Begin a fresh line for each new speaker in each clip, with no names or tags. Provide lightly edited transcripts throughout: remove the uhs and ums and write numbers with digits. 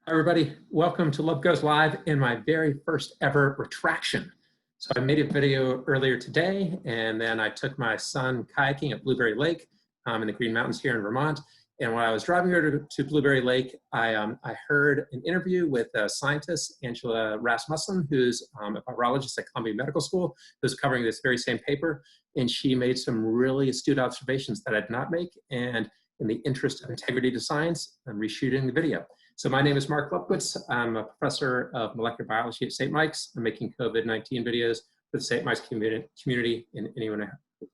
Hi, everybody. Welcome to Love Goes Live in my very first ever retraction. So I made a video earlier today, and then I took my son kayaking at Blueberry Lake in the Green Mountains here in Vermont. And when I was driving over to Blueberry Lake, I heard an interview with a scientist, Angela Rasmussen, who's a virologist at Columbia Medical School, who's covering this very same paper. And she made some really astute observations that I did not make. And in the interest of integrity to science, I'm reshooting the video. So my name is Mark Lupkowitz. I'm a professor of molecular biology at St. Mike's. I'm making COVID-19 videos for the St. Mike's community and anyone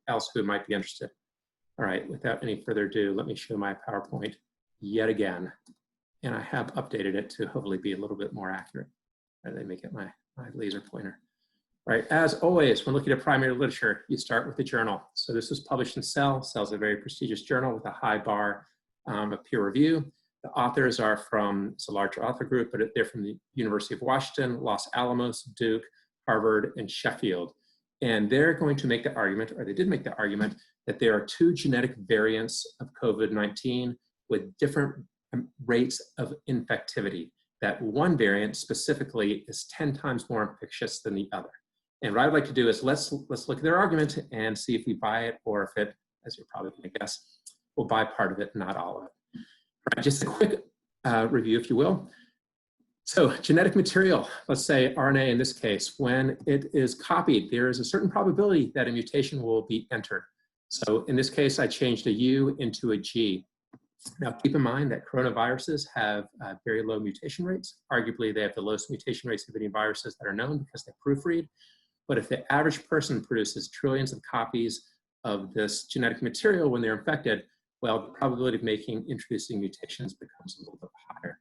else who might be interested. All right, without any further ado, let me show my PowerPoint yet again. And I have updated it to hopefully be a little bit more accurate. Let me get my laser pointer. All right, as always, when looking at primary literature, you start with the journal. So this was published in Cell. Cell is a very prestigious journal with a high bar of peer review. The authors are from, it's a larger author group, but they're from the University of Washington, Los Alamos, Duke, Harvard, and Sheffield. And they're going to make the argument, or they did make the argument, that there are two genetic variants of COVID-19 with different rates of infectivity. That one variant specifically is 10 times more infectious than the other. And what I'd like to do is let's look at their argument and see if we buy it, or if it, as you're probably going to guess, we'll buy part of it, not all of it. Right, just a quick review, if you will. So genetic material, let's say RNA in this case, when it is copied, there is a certain probability that a mutation will be entered. So in this case, I changed a U into a G. Now keep in mind that coronaviruses have very low mutation rates. Arguably, they have the lowest mutation rates of any viruses that are known because they proofread. But if the average person produces trillions of copies of this genetic material when they're infected, well, the probability of introducing mutations becomes a little bit higher.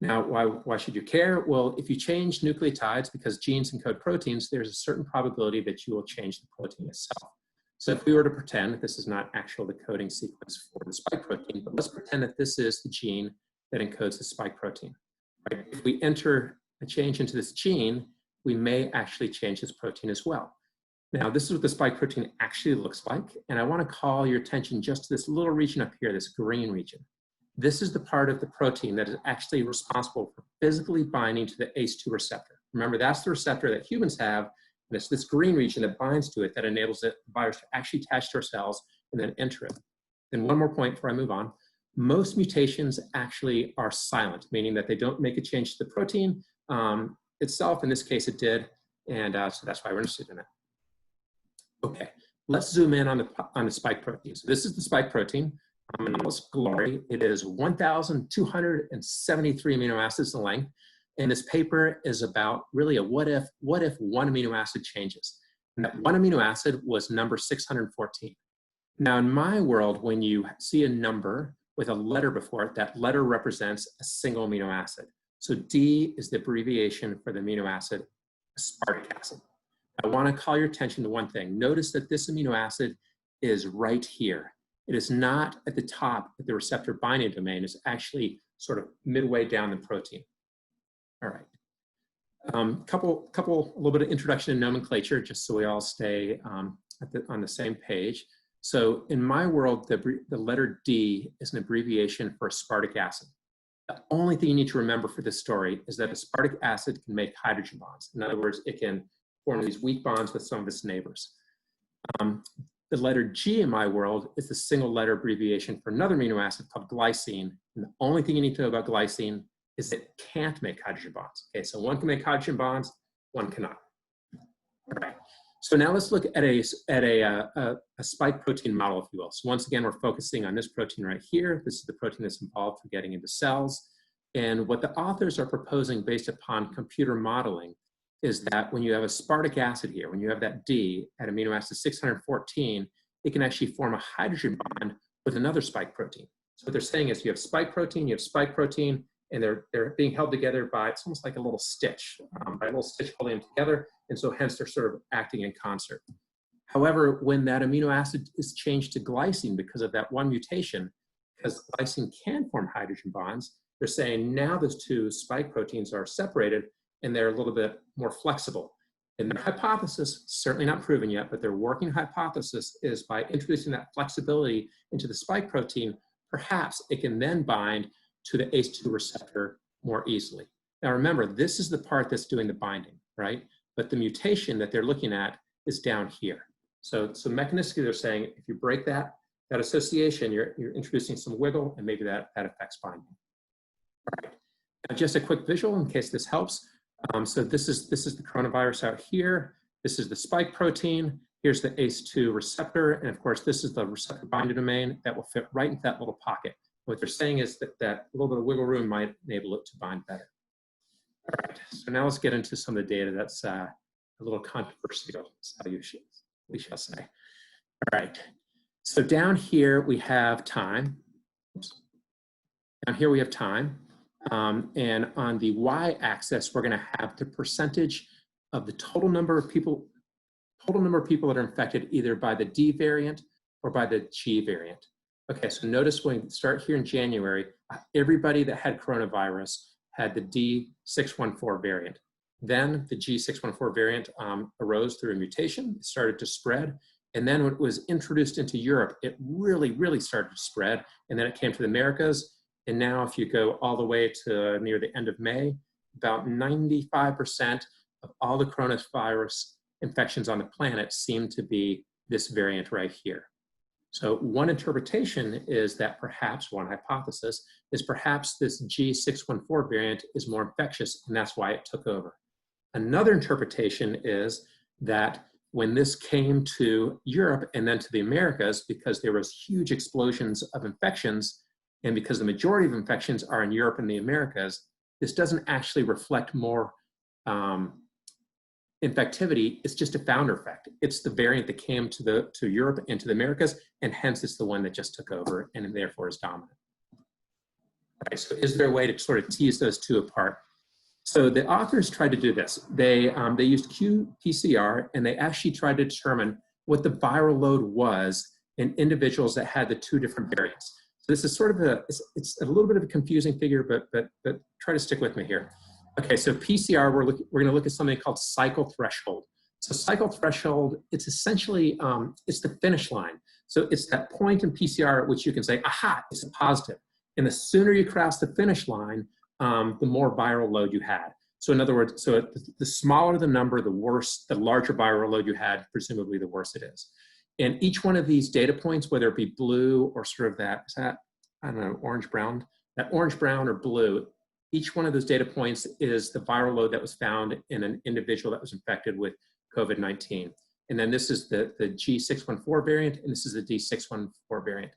Now, why should you care? Well, if you change nucleotides, because genes encode proteins, there's a certain probability that you will change the protein itself. So if we were to pretend, this is not actual the coding sequence for the spike protein, but let's pretend that this is the gene that encodes the spike protein. Right? If we enter a change into this gene, we may actually change this protein as well. Now, this is what the spike protein actually looks like, and I want to call your attention just to this little region up here, this green region. This is the part of the protein that is actually responsible for physically binding to the ACE2 receptor. Remember, that's the receptor that humans have, and it's this green region that binds to it that enables the virus to actually attach to our cells and then enter it. Then one more point before I move on. Most mutations actually are silent, meaning that they don't make a change to the protein itself. In this case, it did, and so that's why we're interested in it. Okay, let's zoom in on the spike protein. So this is the spike protein. In all its glory, it is 1,273 amino acids in length. And this paper is about really a what if one amino acid changes. And that one amino acid was number 614. Now in my world, when you see a number with a letter before it, that letter represents a single amino acid. So D is the abbreviation for the amino acid aspartic acid. I want to call your attention to one thing. Notice that this amino acid is right here. It is not at the top at the receptor binding domain. It's actually sort of midway down the protein. All right. A little bit of introduction to nomenclature, just so we all stay on the same page. So in my world, the letter D is an abbreviation for aspartic acid. The only thing you need to remember for this story is that aspartic acid can make hydrogen bonds. In other words, it can form these weak bonds with some of its neighbors. The letter G in my world is the single letter abbreviation for another amino acid called glycine. And the only thing you need to know about glycine is that it can't make hydrogen bonds. Okay, so one can make hydrogen bonds, one cannot. All right, so now let's look at a spike protein model, if you will. So once again, we're focusing on this protein right here. This is the protein that's involved for getting into cells. And what the authors are proposing based upon computer modeling is that when you have aspartic acid here, when you have that D at amino acid 614, it can actually form a hydrogen bond with another spike protein. So what they're saying is you have spike protein, and they're being held together by, it's almost like a little stitch, by a little stitch holding them together, and so hence they're sort of acting in concert. However, when that amino acid is changed to glycine because of that one mutation, because glycine can form hydrogen bonds, they're saying now those two spike proteins are separated, and they're a little bit more flexible. And their hypothesis, certainly not proven yet, but their working hypothesis is by introducing that flexibility into the spike protein, perhaps it can then bind to the ACE2 receptor more easily. Now remember, this is the part that's doing the binding, right? But the mutation that they're looking at is down here. So mechanistically, they're saying if you break that association, you're introducing some wiggle, and maybe that affects binding. All right. Now, just a quick visual in case this helps. So this is the coronavirus out here. This is the spike protein. Here's the ACE2 receptor, and of course, this is the receptor binding domain that will fit right into that little pocket. What they're saying is that little bit of wiggle room might enable it to bind better. All right, so now let's get into some of the data that's a little controversial, we shall say. All right, so down here we have time. Oops. Down here we have time, and on the y-axis, we're gonna have the percentage of the total number of people that are infected either by the D variant or by the G variant. Okay, so notice when we start here in January, everybody that had coronavirus had the D614 variant. Then the G614 variant arose through a mutation, it started to spread, and then when it was introduced into Europe, it really started to spread, and then it came to the Americas, and now if you go all the way to near the end of May, about 95% of all the coronavirus infections on the planet seem to be this variant right here. So one interpretation is that perhaps, one hypothesis, is perhaps this G614 variant is more infectious and that's why it took over. Another interpretation is that when this came to Europe and then to the Americas, because there was huge explosions of infections, and because the majority of infections are in Europe and the Americas, this doesn't actually reflect more infectivity. It's just a founder effect. It's the variant that came to Europe and to the Americas, and hence it's the one that just took over and therefore is dominant. All right, so is there a way to sort of tease those two apart? So the authors tried to do this. They used qPCR, and they actually tried to determine what the viral load was in individuals that had the two different variants. So this is sort of it's a little bit of a confusing figure, but try to stick with me here. Okay, so PCR, we're going to look at something called cycle threshold. So cycle threshold, it's essentially, it's the finish line. So it's that point in PCR at which you can say, aha, it's a positive. And the sooner you cross the finish line, the more viral load you had. So in other words, so the smaller the number, the worse, the larger viral load you had, presumably the worse it is. And each one of these data points, whether it be blue or sort of is that, I don't know, orange-brown, that orange-brown or blue, each one of those data points is the viral load that was found in an individual that was infected with COVID-19. And then this is the G614 variant, and this is the D614 variant.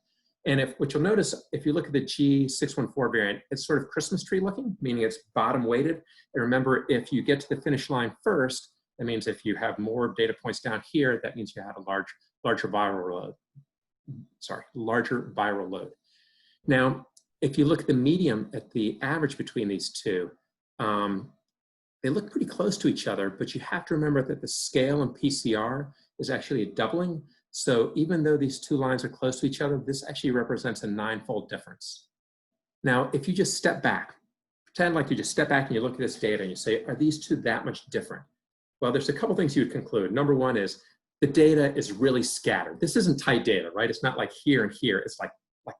And what you'll notice, if you look at the G614 variant, it's sort of Christmas tree looking, meaning it's bottom weighted. And remember, if you get to the finish line first, that means if you have more data points down here, that means you had a larger viral load. Now, if you look at the medium, at the average between these two, they look pretty close to each other, but you have to remember that the scale in PCR is actually a doubling. So even though these two lines are close to each other, this actually represents a 9-fold difference. Now, if you just step back, pretend like you just step back and you look at this data and you say, are these two that much different? Well, there's a couple things you would conclude. Number one is the data is really scattered. This isn't tight data, right? It's not like here and here, it's like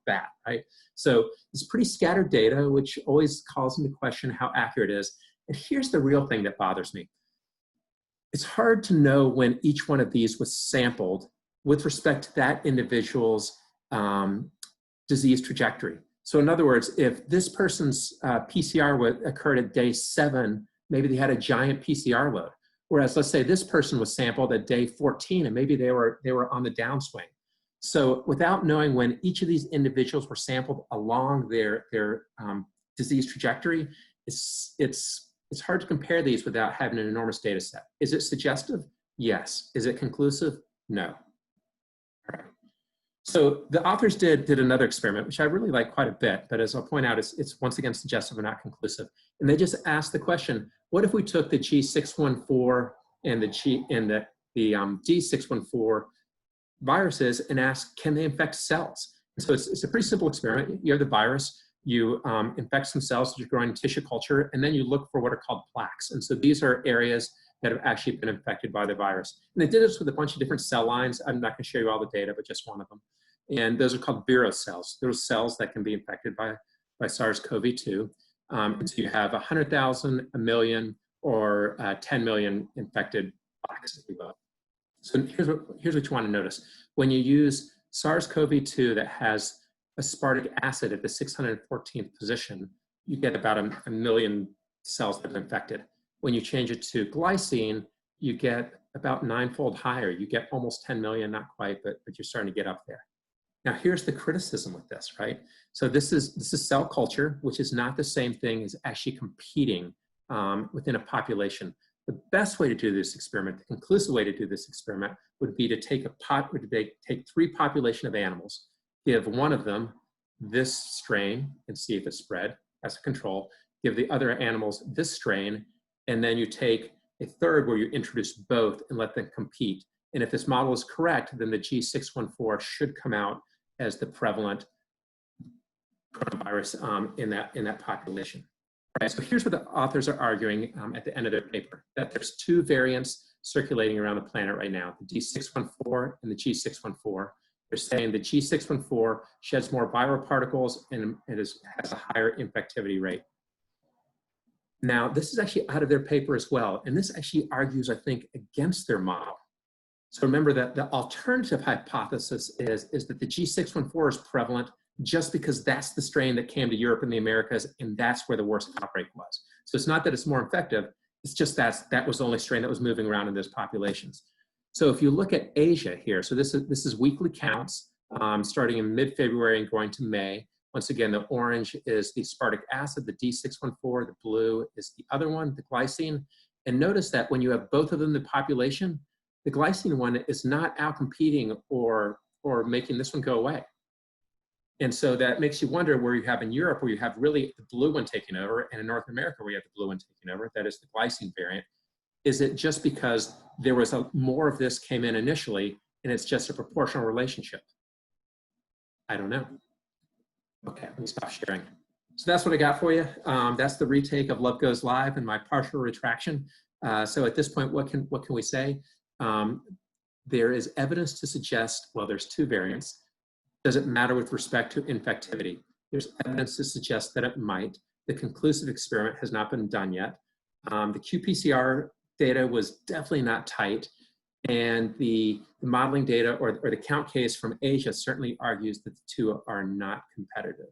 that, right? So it's pretty scattered data, which always calls into question how accurate it is. And here's the real thing that bothers me. It's hard to know when each one of these was sampled with respect to that individual's disease trajectory. So in other words, if this person's PCR occurred at day 7, maybe they had a giant PCR load. Whereas let's say this person was sampled at day 14 and maybe they were on the downswing. So without knowing when each of these individuals were sampled along their disease trajectory, it's hard to compare these without having an enormous data set. Is it suggestive? Yes. Is it conclusive? No. All right. So the authors did another experiment, which I really like quite a bit, but as I'll point out, it's once again suggestive and not conclusive. And they just asked the question, what if we took the G614 and the D614 viruses and asked, can they infect cells? And so it's a pretty simple experiment. You have the virus, you infect some cells that you're growing in tissue culture, and then you look for what are called plaques. And so these are areas that have actually been infected by the virus. And they did this with a bunch of different cell lines. I'm not going to show you all the data, but just one of them. And those are called vero cells. Those cells that can be infected by SARS-CoV-2. And so you have 100,000, a million, or 10 million infected blacks, if you will. So here's what you want to notice. When you use SARS-CoV-2 that has aspartic acid at the 614th position, you get about a million cells that are infected. When you change it to glycine, you get about 9-fold higher. You get almost 10 million, not quite, but you're starting to get up there. Now, here's the criticism with this, right? So this is cell culture, which is not the same thing as actually competing within a population. The best way to do this experiment, the conclusive way to do this experiment, would be to take take 3 populations of animals, give one of them this strain and see if it's spread as a control, give the other animals this strain, and then you take a third where you introduce both and let them compete. And if this model is correct, then the G614 should come out as the prevalent coronavirus in that population. Right, so here's what the authors are arguing at the end of their paper, that there's 2 variants circulating around the planet right now, the D614 and the G614. They're saying the G614 sheds more viral particles and has a higher infectivity rate. Now, this is actually out of their paper as well, and this actually argues, I think, against their model. So remember that the alternative hypothesis is that the G614 is prevalent just because that's the strain that came to Europe and the Americas, and that's where the worst outbreak was. So it's not that it's more effective, it's just that was the only strain that was moving around in those populations. So if you look at Asia here, so this is weekly counts starting in mid-February and going to May. Once again, the orange is the aspartic acid, the D614, the blue is the other one, the glycine. And notice that when you have both of them in the population, the glycine one is not outcompeting or making this one go away. And so that makes you wonder where you have in Europe, where you have really the blue one taking over, and in North America, where you have the blue one taking over, that is the glycine variant. Is it just because there was more of this came in initially, and it's just a proportional relationship? I don't know. Okay, let me stop sharing. So that's what I got for you. That's the retake of Love Goes Live and my partial retraction. So at this point, what can we say? There is evidence to suggest, well, there's 2 variants. Does it matter with respect to infectivity? There's evidence to suggest that it might. The conclusive experiment has not been done yet. The qPCR data was definitely not tight, and the modeling data or the count case from Asia certainly argues that the 2 are not competitive.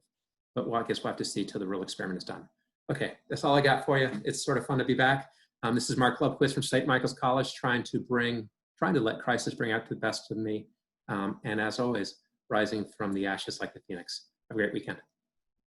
But well, I guess we'll have to see till the real experiment is done. Okay, that's all I got for you. It's sort of fun to be back. This is Mark Lubquist from St. Michael's College, trying to let crisis bring out the best of me. And as always, rising from the ashes like the phoenix. Have a great weekend.